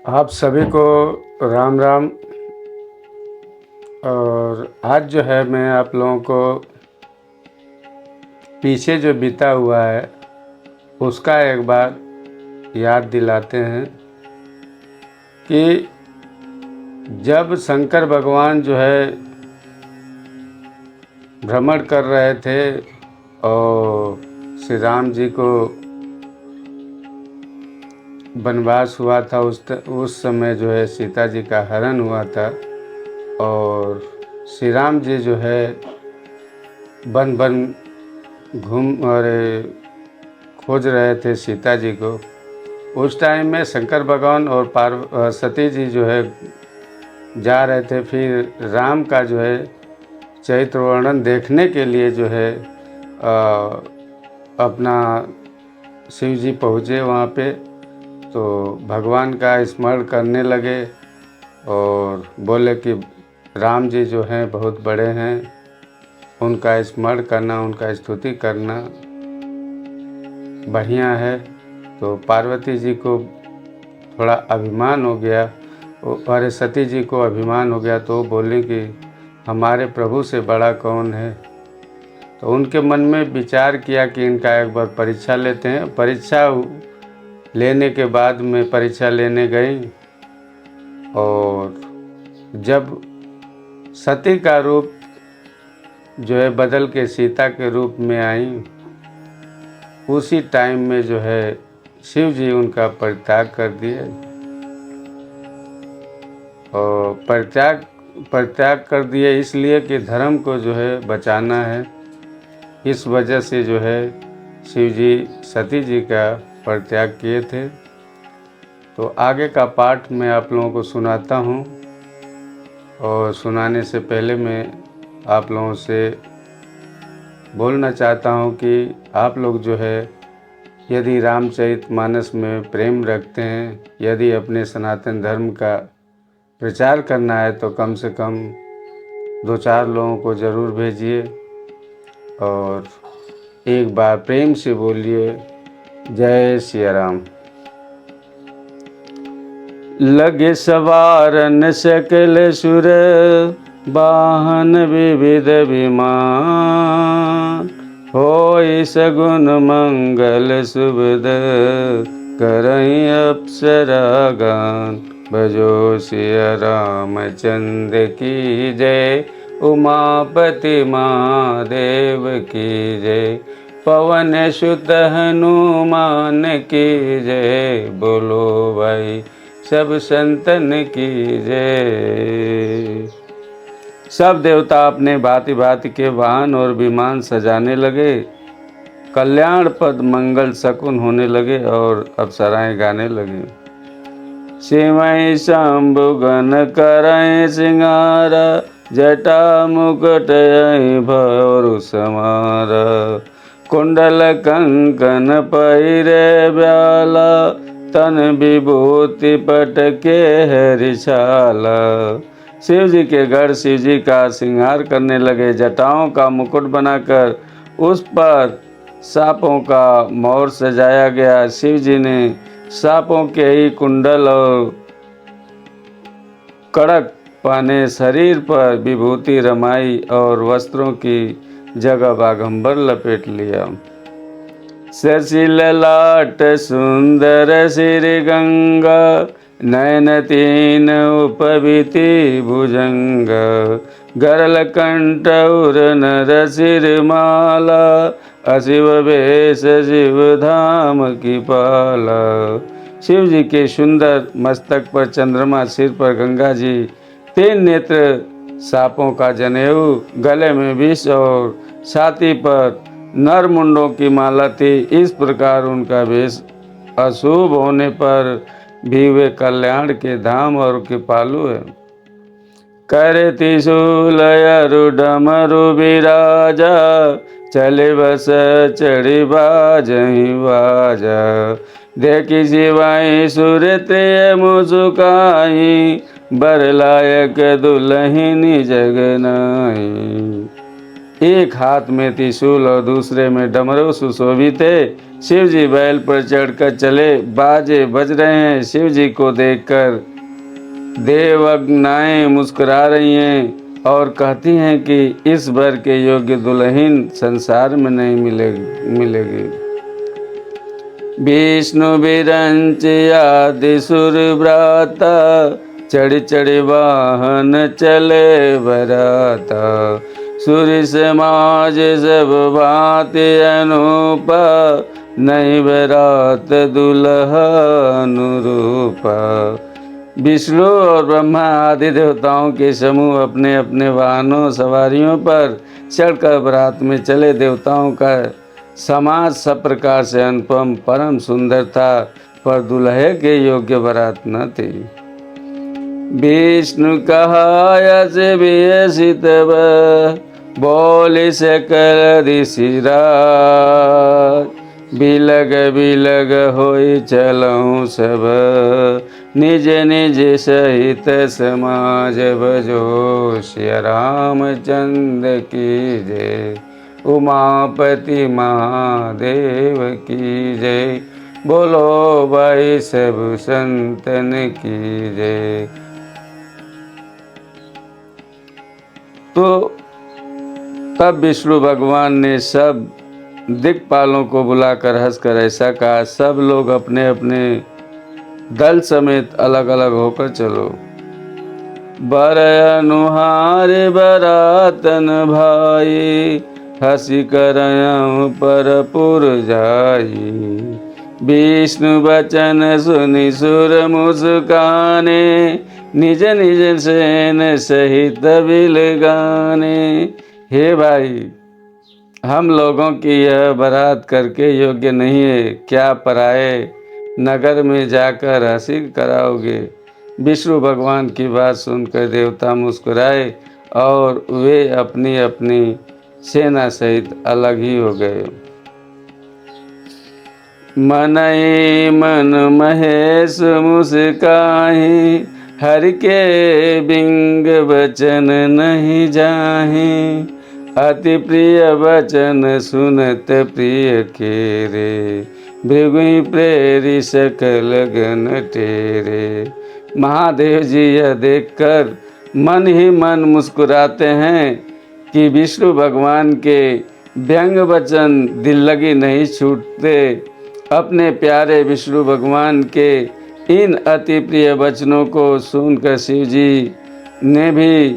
आप सभी को राम राम। और आज जो है मैं आप लोगों को पीछे जो बीता हुआ है उसका एक बार याद दिलाते हैं कि जब शंकर भगवान जो है भ्रमण कर रहे थे और श्री राम जी को वनवास हुआ था, उस समय जो है सीता जी का हरण हुआ था और श्री राम जी जो है वन वन घूम और खोज रहे थे सीता जी को। उस टाइम में शंकर भगवान और सती जी जो है जा रहे थे। फिर राम का जो है चरित्र वर्णन देखने के लिए जो है अपना शिव जी पहुँचे वहाँ पे, तो भगवान का स्मरण करने लगे और बोले कि राम जी जो हैं बहुत बड़े हैं, उनका स्मरण करना, उनका स्तुति करना बढ़िया है। तो पार्वती जी को थोड़ा अभिमान हो गया, और सती जी को अभिमान हो गया, तो बोली कि हमारे प्रभु से बड़ा कौन है। तो उनके मन में विचार किया कि इनका एक बार परीक्षा लेते हैं। परीक्षा लेने के बाद में परीक्षा लेने गई और जब सती का रूप जो है बदल के सीता के रूप में आई, उसी टाइम में जो है शिव जी उनका परित्याग कर दिए। और परित्याग कर दिए इसलिए कि धर्म को जो है बचाना है। इस वजह से जो है शिव जी सती जी का परित्याग किए थे। तो आगे का पाठ मैं आप लोगों को सुनाता हूँ, और सुनाने से पहले मैं आप लोगों से बोलना चाहता हूँ कि आप लोग जो है यदि रामचरितमानस में प्रेम रखते हैं, यदि अपने सनातन धर्म का प्रचार करना है, तो कम से कम 2-4 लोगों को ज़रूर भेजिए और एक बार प्रेम से बोलिए जय सिया राम। लगे सवारन सकल सुर, वाहन विविध विमान, होई सगुन मंगल सुबद, करहीं अप्सरा गान। भजो सिया रामचंद्र की जय, उमापति महादेव की जय। पवन सुत हनुमान की जय, बोलो भाई सब संतन की जय। सब देवता अपने भांति भांति के वाहन और विमान सजाने लगे, कल्याण पद मंगल शकुन होने लगे और अप्सराएं गाने लगे। सिमई शंभु गण करय सिंगारा, जटा मुकुट भौरु समारा। कुंडल कंकन पहिरे ब्याला, तन विभूति पटके हरिछाला। शिव जी के गढ़ शिव जी का श्रृंगार करने लगे। जटाओं का मुकुट बनाकर उस पर सांपों का मोर सजाया गया। शिव जी ने सांपों के ही कुंडल और कड़क पाने शरीर पर विभूति रमाई और वस्त्रों की जगह बाघंबर लपेट लिया। शशि ललाट सुंदर श्री गंगा, नयन तीन उपवीति भुजंग। गरल कंठ उर नर सिर माला, अशिव वेश शिव धाम की पाला। शिव जी के सुंदर मस्तक पर चंद्रमा, सिर पर गंगा जी, 3 नेत्र, सांपों का जनेऊ, गले में विष और छाती पर नर मुंडों की माला थी। इस प्रकार उनका वेश अशुभ होने पर भी वे कल्याण के धाम और कृपालु है। करे त्रिशूल डमरु विराजा, चले बस चढ़ी बाजहि बाजा। देखी शिवाई सुर त्रिय मुसुकाई, बर लायक दुल्हिनी जगनाई। एक हाथ में त्रिशूल और दूसरे में डमरू सुशोभित है। शिव जी बैल पर चढ़कर चले, बाजे बज रहे हैं। शिव जी को देखकर देवगनाएं मुस्कुरा रही हैं और कहती हैं कि इस वर के योग्य दुल्हन संसार में नहीं मिलेगी। विष्णु विरंच आदि सुर व्राता, चढ़ चढ़ वाहन चले बराता। सुर समाज सब भांति अनूपा, नहीं बरात दुल्हा अनुरूपा। विष्णु और ब्रह्मा आदि देवताओं के समूह अपने अपने वाहनों सवारियों पर चढ़कर बारात में चले। देवताओं का समाज सब प्रकार से अनुपम परम सुंदर था, पर दुल्हे के योग्य बारात न थी। विष्णु कहा से वियसित बोले सकल ऋषिराज, बिलग बिलग होई चलऊँ सब, निज निज सहित समाज भजो। श्री रामचंद्र की जय, उमापति महादेव की जय, बोलो भाई सब संतन की जय। तो तब विष्णु भगवान ने सब दिक्पालों को बुलाकर हंसकर ऐसा कहा, सब लोग अपने अपने दल समेत अलग अलग होकर चलो। बर अनुहार बरातन भाई, हंसी करयं परपुर जाई। विष्णु वचन सुनि सुर मुस्काने, निज निज सेन सहित बिल गाने। हे भाई, हम लोगों की यह बारात करके योग्य नहीं है, क्या पराए नगर में जाकर हंसी कराओगे। विष्णु भगवान की बात सुनकर देवता मुस्कुराए और वे अपनी अपनी सेना सहित अलग ही हो गए। मनई मन महेश मुस्काहि, हर के बिंग वचन नहीं जाहि। अति प्रिय वचन सुनत प्रिय केरे, भृगु प्रेरि सकल गण टेरे। महादेव जी यह देखकर मन ही मन मुस्कुराते हैं कि विष्णु भगवान के व्यंग वचन दिल लगी नहीं छूटते। अपने प्यारे विष्णु भगवान के इन अति प्रिय वचनों को सुनकर शिव जी ने भी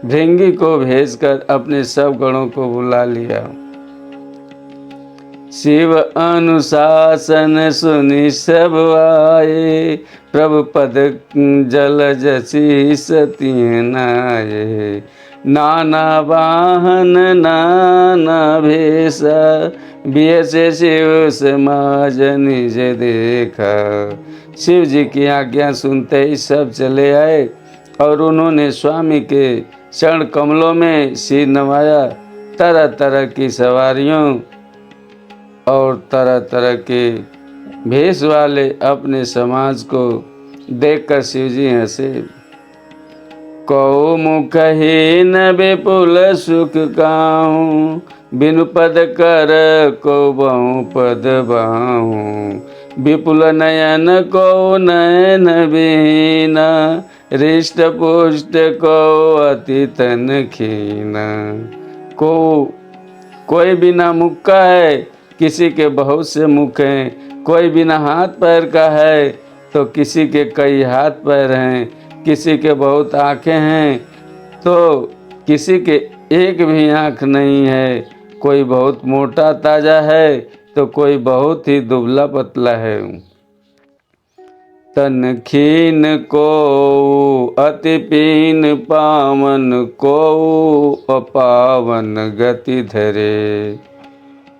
भृंगी को भेजकर अपने सब गणों को बुला लिया। शिव अनुशासन सुनि सब आए, प्रभु पद जल जसी सती नाये। नाना वाहन नाना भेष, बियसे शिव समाज निज देखा। शिव जी की आज्ञा सुनते ही सब चले आए और उन्होंने स्वामी के चरण कमलों में सिर नवाया। तरह तरह की सवारियों और तरह तरह के भेष वाले अपने समाज को देखकर शिव जी हंसे। कौ मुखहीन विपुल सुख काहूँ, बिनु पद कर को बहु पद बाहूँ। विपुल नयन को नयन बीना, हृष्ट पुष्ट को अति तन खीना। कोई बिना मुख का है, किसी के बहुत से मुख हैं। कोई बिना हाथ पैर का है तो किसी के कई हाथ पैर हैं। किसी के बहुत आँखें हैं तो किसी के एक भी आँख नहीं है। कोई बहुत मोटा ताजा है तो कोई बहुत ही दुबला पतला है। तन खीन को अति पीन पावन को, अपावन गति धरे।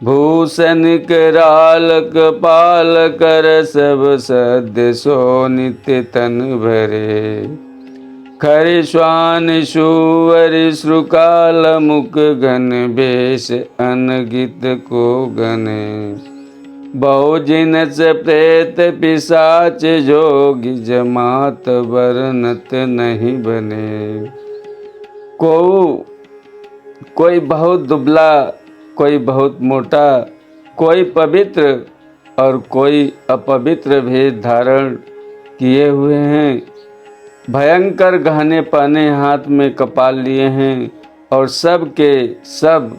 भूषण कराल कपाल कर, सब सद्य सो नित्य तन भरे। खरि श्वान सुवर श्रुकाल मुख घन, बेश अनगित को गने। बहु जिनस प्रेत पिशाच जोगी, जमात बरनत नहीं बने। को कोई बहुत दुबला, कोई बहुत मोटा, कोई पवित्र और कोई अपवित्र भेष धारण किए हुए हैं। भयंकर गहने पहने हाथ में कपाल लिए हैं और सब के सब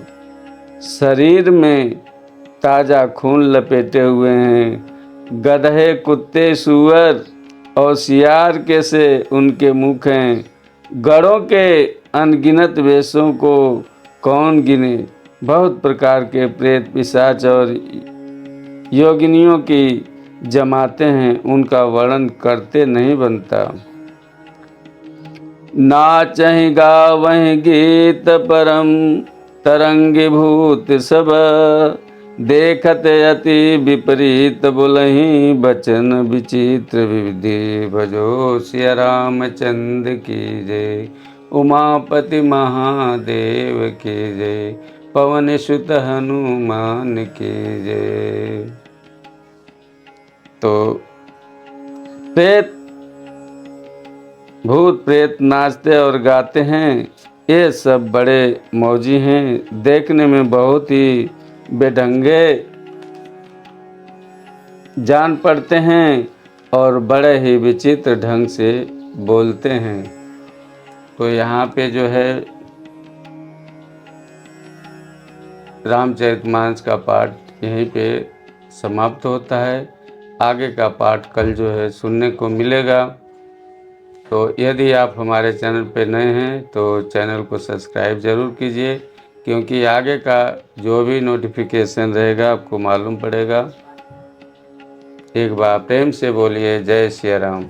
शरीर में ताज़ा खून लपेटे हुए हैं। गधे, कुत्ते, सूअर और सियार के से उनके मुख हैं। गड़ों के अनगिनत वेशों को कौन गिने। बहुत प्रकार के प्रेत, पिशाच और योगिनियों की जमाते हैं, उनका वर्णन करते नहीं बनता। नाचहि गावहि गीत परम तरंगीभूत सब, देखत अति विपरीत बोलहि बचन विचित्र विविधि। भजो सिया रामचंद्र की जय, उमापति महादेव की जय, पवन सुत हनुमान की जय। तो प्रेत, भूत प्रेत नाचते और गाते हैं। ये सब बड़े मौजी हैं, देखने में बहुत ही बेढंगे जान पड़ते हैं और बड़े ही विचित्र ढंग से बोलते हैं। तो यहाँ पे जो है रामचरितमानस का पाठ यहीं पे समाप्त होता है। आगे का पाठ कल जो है सुनने को मिलेगा। तो यदि आप हमारे चैनल पे नए हैं तो चैनल को सब्सक्राइब ज़रूर कीजिए, क्योंकि आगे का जो भी नोटिफिकेशन रहेगा आपको मालूम पड़ेगा। एक बार प्रेम से बोलिए जय सिया राम।